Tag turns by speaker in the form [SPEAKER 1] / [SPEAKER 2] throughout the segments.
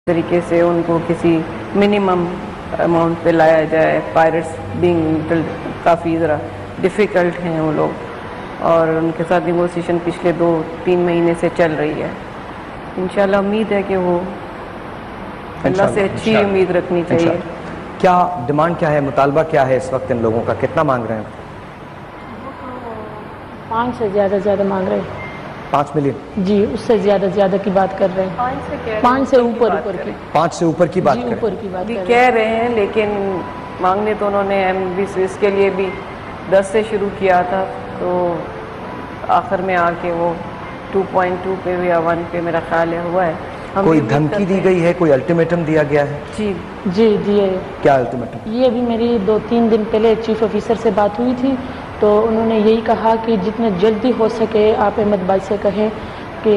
[SPEAKER 1] तरीके से उनको किसी मिनिमम अमाउंट पे लाया जाए। पायरेट्स बीइंग काफ़ी ज़रा डिफ़िकल्ट हैं वो लोग और उनके साथ नेगोशिएशन पिछले 2-3 महीने से चल रही है। इंशाल्लाह उम्मीद है कि वो अल्लाह से अच्छी उम्मीद रखनी चाहिए।
[SPEAKER 2] क्या डिमांड क्या है, मुतालबा क्या है इस वक्त इन लोगों का, कितना मांग रहे हैं?
[SPEAKER 3] 5 से ज़्यादा मांग रहे हैं।
[SPEAKER 2] 5 मिलियन
[SPEAKER 3] जी, उससे ज़्यादा की बात कर रहे हैं। 5 से ऊपर की
[SPEAKER 2] 5 से ऊपर की बात
[SPEAKER 3] ऊपर की बात
[SPEAKER 1] कह रहे हैं, लेकिन मांगने तो उन्होंने MBBS इसके लिए भी 10 से शुरू किया था, तो आखिर में आके वो 2.2 पे या 1 पे मेरा ख्याल है हुआ है।
[SPEAKER 2] कोई धमकी दी गई है, कोई अल्टीमेटम दिया गया है?
[SPEAKER 3] जी दिए।
[SPEAKER 2] क्या अल्टीमेटम?
[SPEAKER 3] ये अभी मेरी 2-3 दिन पहले चीफ ऑफिसर से बात हुई थी, तो उन्होंने यही कहा कि जितने जल्दी हो सके आप अहमद भाई से कहें कि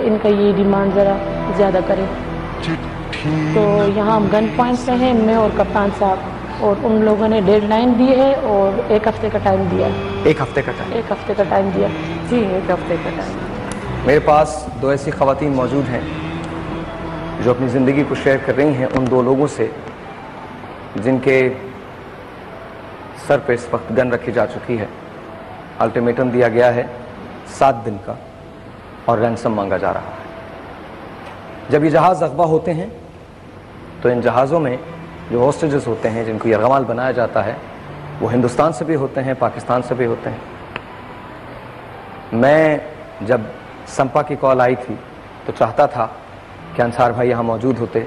[SPEAKER 3] इनका ये डिमांड ज़रा ज़्यादा करें। तो यहाँ हम गन पॉइंट पे हैं, मैं और कप्तान साहब, और उन लोगों ने डेडलाइन दी है और 1 हफ्ते का टाइम दिया है।
[SPEAKER 2] 1 हफ्ते का टाइम?
[SPEAKER 3] 1 हफ्ते का टाइम दिया
[SPEAKER 1] जी, 1 हफ्ते का टाइम।
[SPEAKER 2] मेरे पास 2 ऐसी ख़वातीन मौजूद हैं जो अपनी ज़िंदगी को शेयर कर रही हैं उन 2 लोगों से जिनके सर पे इस वक्त गन रखी जा चुकी है। अल्टीमेटम दिया गया है 7 दिन का और रैंसम मांगा जा रहा है। जब ये जहाज़ अगवा होते हैं तो इन जहाज़ों में जो हॉस्टेजेस होते हैं, जिनको यरगमाल बनाया जाता है, वो हिंदुस्तान से भी होते हैं, पाकिस्तान से भी होते हैं। मैं जब संपा की कॉल आई थी तो चाहता था कि अंसार भाई यहाँ मौजूद होते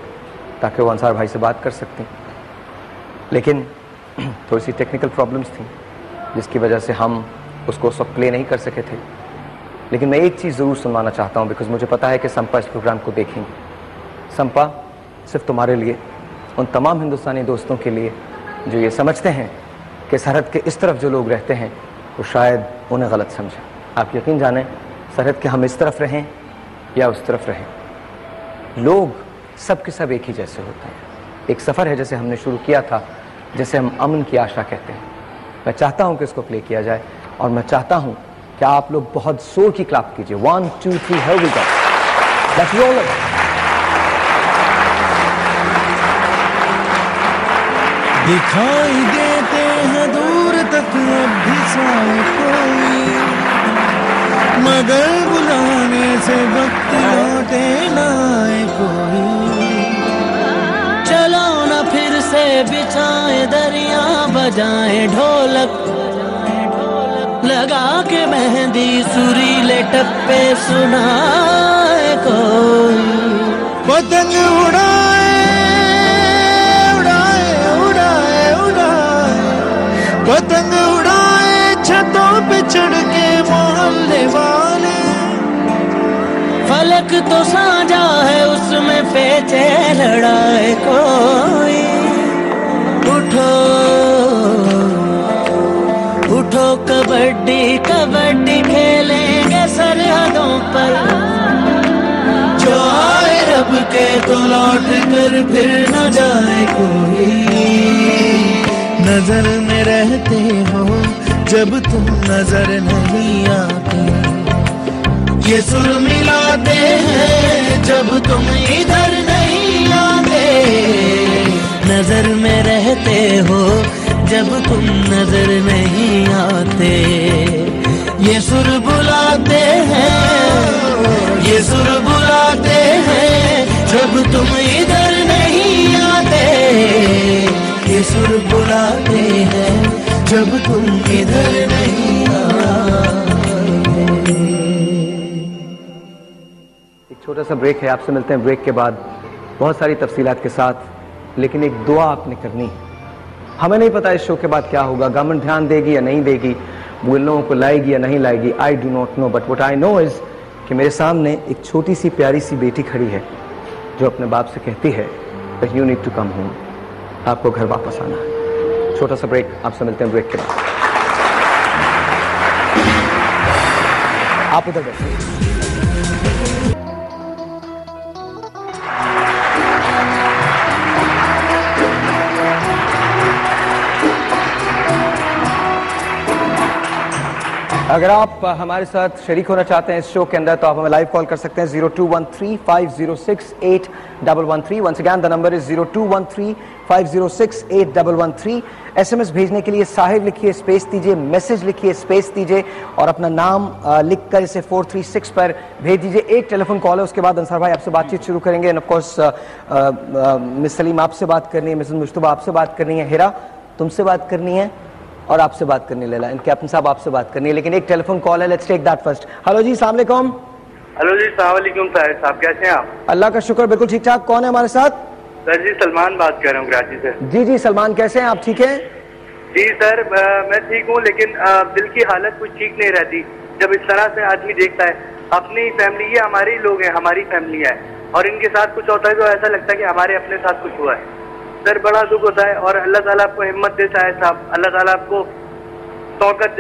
[SPEAKER 2] ताकि वो अंसार भाई से बात कर सकते, लेकिन थोड़ी सी टेक्निकल प्रॉब्लम्स थी जिसकी वजह से हम उसको उस वक्त प्ले नहीं कर सके थे। लेकिन मैं एक चीज़ ज़रूर सुनवाना चाहता हूँ, बिकॉज मुझे पता है कि संपा इस प्रोग्राम को देखेंगे। संपा, सिर्फ तुम्हारे लिए, उन तमाम हिंदुस्तानी दोस्तों के लिए जो ये समझते हैं कि सरहद के इस तरफ जो लोग रहते हैं वो शायद उन्हें गलत समझें। आप यकीन जानें, सरहद के हम इस तरफ रहें या उस तरफ रहें, लोग सब के सब एक ही जैसे होते हैं। एक सफ़र है जैसे हमने शुरू किया था, जैसे हम अमन की आशा कहते हैं। मैं चाहता हूं कि इसको प्ले किया जाए और मैं चाहता हूं कि आप लोग बहुत जोर की क्लैप कीजिए। 1 2 3 here we go. Let's roll it.
[SPEAKER 4] दिखाई देते हैं दूर तक अब भी साए कोई, मगर बुलाने से वक्त लौटे ना आए कोई। चलो ना फिर से बिछाए दरिया, बजाए ढोलक, लगा के मेहंदी सुरीले टप्पे सुनाए कोई। पतंग उड़ाए उड़ाए उड़ाए उड़ाए, पतंग उड़ाए छतों पे चढ़ के मोहल्ले वाले। फलक तो साजा है उसमें पेचे लड़ाए कोई। उठो उठो कबड्डी कबड्डी खेलेंगे सरहदों पर, जो आए रब के तो लौट कर फिर न जाए कोई। नजर में रहते हो जब तुम नजर नहीं आते, ये सुर मिलाते हैं जब तुम इधर नहीं आते। नजर में रहते हो जब तुम नजर नहीं आते, ये सुर बुलाते हैं, ये सुर बुलाते हैं जब तुम इधर नहीं आते। ये सुर बुलाते हैं जब तुम इधर नहीं आते।
[SPEAKER 2] एक छोटा सा ब्रेक है, आपसे मिलते हैं ब्रेक के बाद बहुत सारी तफसीलात के साथ। लेकिन एक दुआ आपने करनी है। हमें नहीं पता इस शो के बाद क्या होगा, गवर्नमेंट ध्यान देगी या नहीं देगी, वो इन लोगों को लाएगी या नहीं लाएगी, I do not know. But what I know is कि मेरे सामने एक छोटी सी प्यारी सी बेटी खड़ी है जो अपने बाप से कहती है that you need to come home, आपको घर वापस आना है। छोटा सा ब्रेक, आपसे मिलते हैं ब्रेक के बाद। आप उधर बैठिए। अगर आप हमारे साथ शरीक होना चाहते हैं इस शो के अंदर तो आप हमें लाइव कॉल कर सकते हैं 0213506811 once again the number is 0213506811। SMS भेजने के लिए साहिर लिखिए, स्पेस दीजिए, मैसेज लिखिए, स्पेस दीजिए और अपना नाम लिखकर इसे 436 पर भेज दीजिए। एक टेलीफोन कॉल है, उसके बाद अंसार भाई आपसे बातचीत शुरू करेंगे। End of course miss Salim आपसे बात करनी है, मिसेस मुश्तबा आपसे बात करनी है, हिरा तुमसे बात करनी है और आपसे बात करनी है, लैला एंड कैप्टन साहब आपसे बात करनी है। लेकिन एक टेलीफोन कॉल है, let's take that first. Hello जी, अस्सलाम वालेकुम।
[SPEAKER 5] हेलो जी, अस्सलाम वालेकुम साहब, कैसे हैं आप?
[SPEAKER 2] अल्लाह का शुक्र, बिल्कुल ठीक ठाक। कौन है हमारे साथ?
[SPEAKER 5] सर जी, सलमान बात कर रहा हूँ कराची से।
[SPEAKER 2] जी जी सलमान, कैसे हैं आप? ठीक हैं?
[SPEAKER 5] जी सर, मैं ठीक हूँ, लेकिन दिल की हालत कुछ ठीक नहीं रहती जब इस तरह से आदमी देखता है अपनी फैमिली, ये हमारे ही लोग हैं, हमारी फैमिली है और इनके साथ कुछ होता है तो ऐसा लगता है कि हमारे अपने साथ कुछ हुआ है। सर बड़ा दुख होता है और अल्लाह ताला आपको हिम्मत देता है साहब, अल्लाह ताला आपको ताकत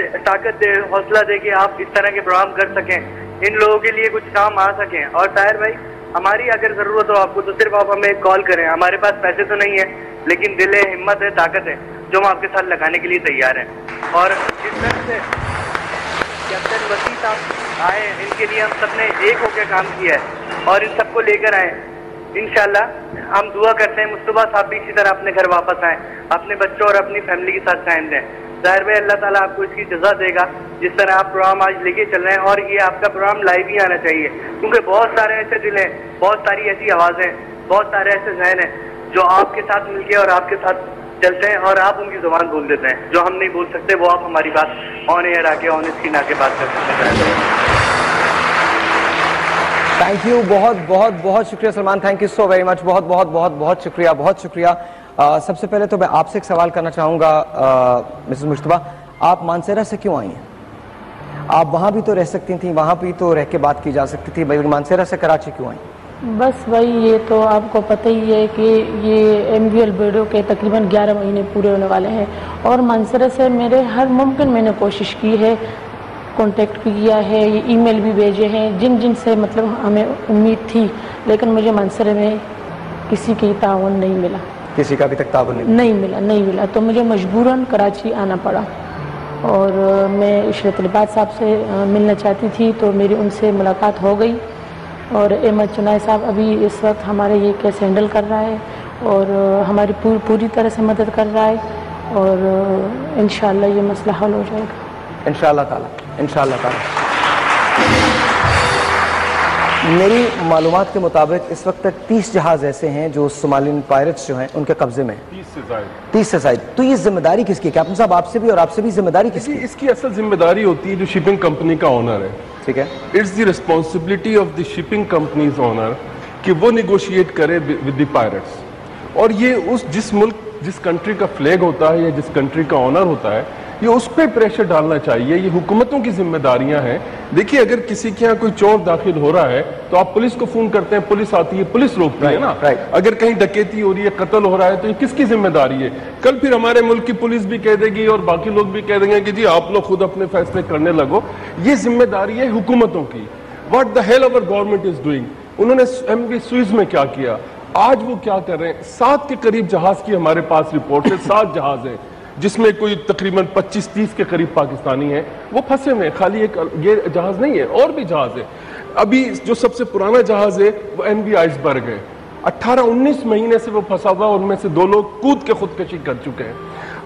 [SPEAKER 5] दे, हौसला दे कि आप इस तरह के प्रोग्राम कर सकें, इन लोगों के लिए कुछ काम आ सकें। और ताहिर भाई, हमारी अगर जरूरत हो आपको तो सिर्फ आप हमें कॉल करें। हमारे पास पैसे तो नहीं है, लेकिन दिल है, हिम्मत है, ताकत है, जो हम आपके साथ लगाने के लिए तैयार हैं। और जिस तरह से कैप्टन वसीम साहब आए, इनके लिए हम सबने एक होकर काम किया है और इन सबको लेकर आए। इंशाल्लाह हम दुआ करते हैं मुस्तफा साहब भी इसी तरह अपने घर वापस आए, अपने बच्चों और अपनी फैमिली के साथ कायम रहें। जाहिर भाई, अल्लाह ताला आपको इसकी जज़ा देगा जिस तरह आप प्रोग्राम आज लेके चल रहे हैं। और ये आपका प्रोग्राम लाइव ही आना चाहिए, क्योंकि बहुत सारे ऐसे दिल हैं, बहुत सारी ऐसी आवाज़ें, बहुत सारे ऐसे जहन हैं जो आपके साथ मिलके और आपके साथ चलते हैं और आप उनकी जुबान बोल देते हैं। जो हम नहीं बोल सकते वो आप हमारी बात ऑन एयर आके, ऑन स्क्रीन आके बात कर सकते हैं।
[SPEAKER 2] थैंक यू, बहुत बहुत बहुत शुक्रिया Salman, thank you so very much, बहुत बहुत बहुत बहुत शुक्रिया, बहुत शुक्रिया। सबसे पहले तो मैं आपसे एक सवाल करना चाहूँगा मिसेस मुश्तबा, आप मानसेरा से क्यों आई हैं? आप वहाँ भी तो रह सकती थी, वहाँ भी तो रह के बात की जा सकती थी, भाई मानसेरा से कराची क्यों आई?
[SPEAKER 3] बस भाई, ये तो आपको पता ही है कि ये MVL वीडियो के तकरीबन 11 महीने पूरे होने वाले हैं और मानसेरा से मेरे हर मुमकिन मैंने कोशिश की है, कांटेक्ट भी किया है, ये ईमेल भी भेजे हैं जिन जिन से मतलब हमें उम्मीद थी, लेकिन मुझे मानसेरा में किसी की ताउन नहीं मिला,
[SPEAKER 2] किसी का अभी तक ताउन
[SPEAKER 3] नहीं मिला। तो मुझे मजबूरन कराची आना पड़ा और मैं इशरत लिबास साहब से मिलना चाहती थी, तो मेरी उनसे मुलाकात हो गई और अहमद चुनाई साहब अभी इस वक्त हमारे ये केस हैंडल कर रहा है और हमारी पूरी तरह से मदद कर रहा है और इंशाअल्लाह ये मसला हल हो जाएगा
[SPEAKER 2] इंशाअल्लाह ताला, इंशाअल्लाह ताला। मेरी मालूमात के मुताबिक इस वक्त तक 30 जहाज ऐसे हैं जो सोमालियन पायरेट्स जो हैं उनके कब्जे में, 30 से ज़ायद। तो ये जिम्मेदारी किसकी है कैप्टन साहब? आपसे भी और आपसे भी जिम्मेदारी किसकी?
[SPEAKER 6] इसकी असल जिम्मेदारी होती है जो शिपिंग कंपनी का ओनर है,
[SPEAKER 2] ठीक है।
[SPEAKER 6] It's the responsibility of the shipping companies owner कि वो निगोशिएट करे विद द पायरेट्स। और ये जिस मुल्क, जिस कंट्री का फ्लैग होता है या जिस कंट्री का ओनर होता है, ये उस पर प्रेशर डालना चाहिए। ये हुकूमतों की जिम्मेदारियां हैं। देखिए, अगर किसी के यहाँ कोई चोर दाखिल हो रहा है तो आप पुलिस को फोन करते हैं, पुलिस आती है, पुलिस रोकती है ना। अगर कहीं डकैती हो रही है, कत्ल हो रहा है, तो ये किसकी जिम्मेदारी है? कल फिर हमारे मुल्क की पुलिस भी कह देगी और बाकी लोग भी कह देंगे कि जी आप लोग खुद अपने फैसले करने लगो। ये जिम्मेदारी है हुकूमतों की। What the hell our government is doing. उन्होंने MV सुइज में क्या किया, आज वो क्या कर रहे हैं? 7 के करीब जहाज की हमारे पास रिपोर्ट है, 7 जहाज है जिसमें कोई तकरीबन 25-30 के करीब पाकिस्तानी हैं, वो फंसे हुए हैं। खाली एक ये जहाज नहीं है, और भी जहाज है। अभी जो सबसे पुराना जहाज है वो MV आइसबर्ग है, 18-19 महीने से वो फंसा हुआ, उनमें से 2 लोग कूद के खुदकशी कर चुके हैं।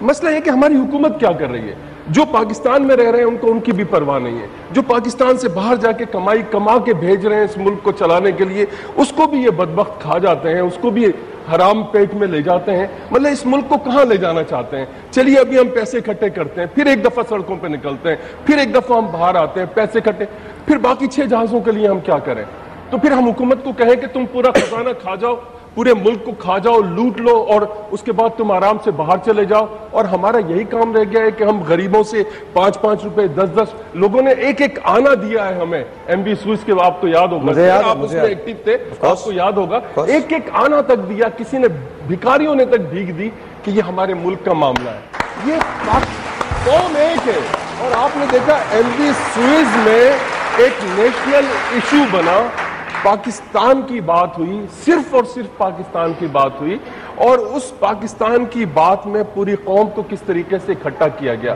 [SPEAKER 6] मसला है कि हमारी हुकूमत क्या कर रही है? जो पाकिस्तान में रह रहे हैं उनको उनकी भी परवाह नहीं है, जो पाकिस्तान से बाहर जाके कमा के भेज रहे हैं इस मुल्क को चलाने के लिए, उसको भी ये बदबख्त खा जाते हैं, उसको भी हराम पेट में ले जाते हैं। मतलब इस मुल्क को कहां ले जाना चाहते हैं? चलिए अभी हम पैसे इकट्ठे करते हैं, फिर एक दफा सड़कों पे निकलते हैं, फिर एक दफा हम बाहर आते हैं, पैसे इकट्ठे, फिर बाकी 6 जहाजों के लिए हम क्या करें? तो फिर हम हुकूमत को कहें कि तुम पूरा खजाना खा जाओ, पूरे मुल्क को खा जाओ, लूट लो और उसके बाद तुम आराम से बाहर चले जाओ। और हमारा यही काम रह गया है कि हम गरीबों से 5-5 रुपए, 10-10 लोगों ने एक आना दिया है हमें MV सुइज के। आपको याद होगा, आप उसमें एक्टिव थे, आपको याद होगा, एक आना तक दिया, किसी ने, भिखारियों ने तक भीख दी कि ये हमारे मुल्क का मामला है। ये कौम एक है। और आपने देखा MV सुइज में एक नेशनल इशू बना, पाकिस्तान की बात हुई, सिर्फ और सिर्फ पाकिस्तान की बात हुई, और उस पाकिस्तान की बात में पूरी कौम को किस तरीके से इकट्ठा किया गया।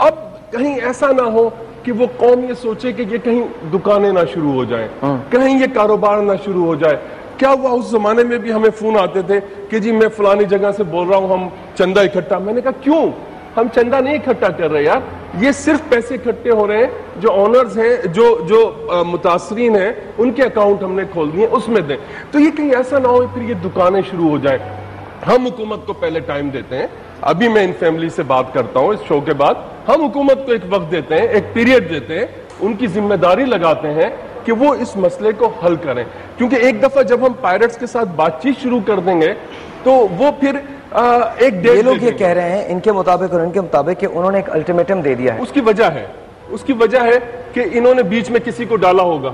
[SPEAKER 6] अब कहीं ऐसा ना हो कि वो कौम ये सोचे कि ये कहीं दुकानें ना शुरू हो जाए, कहीं ये कारोबार ना शुरू हो जाए। क्या हुआ, उस जमाने में भी हमें फोन आते थे कि जी मैं फलानी जगह से बोल रहा हूं, हम चंदा इकट्ठा। मैंने कहा क्यों, हम चंदा नहीं इकट्ठा कर रहे यार, ये सिर्फ पैसे इकट्ठे हो रहे हैं, जो ऑनर्स हैं, जो मुतासरीन हैं, उनके अकाउंट हमने खोल दिए, उसमें दें। तो ये कहीं ऐसा ना हो फिर ये दुकानें शुरू हो जाए। हम हुकूमत को पहले टाइम देते हैं, अभी मैं इन फैमिली से बात करता हूं इस शो के बाद, हम हुकूमत को एक वक्त देते हैं, एक पीरियड देते हैं, उनकी जिम्मेदारी लगाते हैं कि वो इस मसले को हल करें। क्योंकि एक दफा जब हम पायरेट्स के साथ बातचीत शुरू कर देंगे तो वो फिर एक
[SPEAKER 2] ये लोग ये कह रहे हैं इनके मुताबिक और इनके मुताबिक कि उन्होंने एक अल्टीमेटम दे दिया है।
[SPEAKER 6] उसकी वजह है कि इन्होंने बीच में किसी को डाला होगा,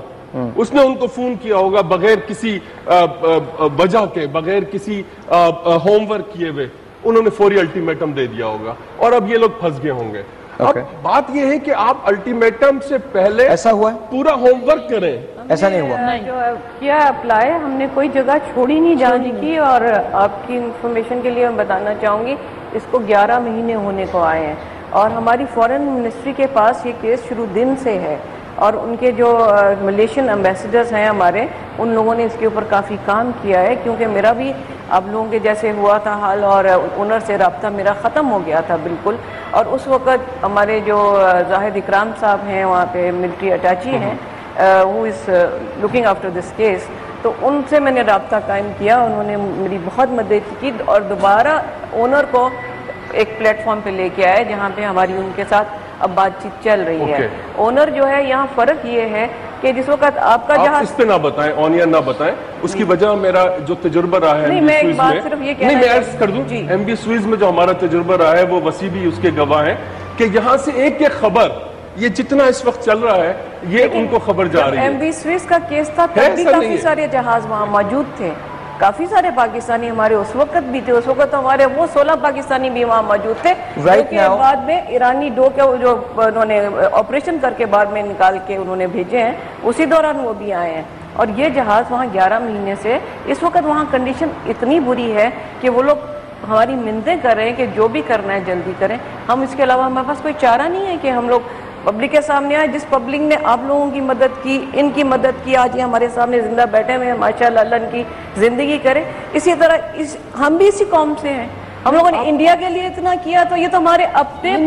[SPEAKER 6] उसने उनको फोन किया होगा बगैर किसी वजह के, बगैर किसी होमवर्क किए हुए, उन्होंने फौरी अल्टीमेटम दे दिया होगा और अब ये लोग फंस गए होंगे। अब बात यह है कि आप अल्टीमेटम से पहले
[SPEAKER 2] ऐसा हुआ है,
[SPEAKER 6] पूरा होमवर्क करें।
[SPEAKER 2] ऐसा नहीं हुआ,
[SPEAKER 1] जो किया अप्लाई, हमने कोई जगह छोड़ी नहीं जाने की। और आपकी इंफॉर्मेशन के लिए मैं बताना चाहूंगी, इसको 11 महीने होने को आए हैं और हमारी फॉरेन मिनिस्ट्री के पास ये केस शुरू दिन से है और उनके जो मलेशियन एम्बेसडर्स हैं हमारे, उन लोगों ने इसके ऊपर काफ़ी काम किया है। क्योंकि मेरा भी आप लोगों के जैसे हुआ था हाल और ओनर से रब्ता मेरा ख़त्म हो गया था बिल्कुल। और उस वक़्त हमारे जो जाहिद इकराम साहब हैं वहाँ पे मिलिट्री अटैची हैं, who is looking after this case, तो उनसे मैंने रब्ता कायम किया, उन्होंने मेरी बहुत मदद की और दोबारा ओनर को एक प्लेटफॉर्म पे लेके आए जहाँ पे हमारी उनके साथ अब बातचीत चल रही है। ओनर जो है, यहाँ फर्क ये है कि जिस वक्त आपका जहाज,
[SPEAKER 6] इस पे ना बताएं, ऑनियन ना बताएं, उसकी वजह मेरा जो तजुर्बा रहा है,
[SPEAKER 1] नहीं मैं एक बात सिर्फ ये कहना,
[SPEAKER 6] मैं अर्ज कर दूं, MB स्वीज में जो हमारा तजुर्बा रहा है वो वसी भी उसके गवाह हैं कि यहाँ से एक खबर, ये जितना इस वक्त चल रहा है, ये उनको खबर जा रही है।
[SPEAKER 1] MV स्वीज का केस था तब भी काफी सारे जहाज वहाँ मौजूद थे, काफी सारे पाकिस्तानी हमारे उस वक्त भी थे। उस वक्त हमारे वो 16 पाकिस्तानी भी वहाँ मौजूद थे, क्योंकि बाद में ईरानी डो के जो उन्होंने ऑपरेशन करके बाद में निकाल के उन्होंने भेजे हैं, उसी दौरान वो भी आए हैं। और ये जहाज वहाँ 11 महीने से, इस वक्त वहाँ कंडीशन इतनी बुरी है कि वो लोग हमारी मिन्नतें कर रहे हैं कि जो भी करना है जल्दी करें। हम इसके अलावा हमारे पास कोई चारा नहीं है कि हम लोग पब्लिक के सामने आए। जिस पब्लिक ने आप लोगों की मदद की, इनकी मदद की, आज ये हमारे सामने जिंदा बैठे हुए हैं, माशाल्लाह अल्लाह इनकी जिंदगी करे। इसी तरह हम भी इसी कौम से हैं, हम लोगों ने इंडिया के लिए इतना किया, तो ये तो हमारे अपने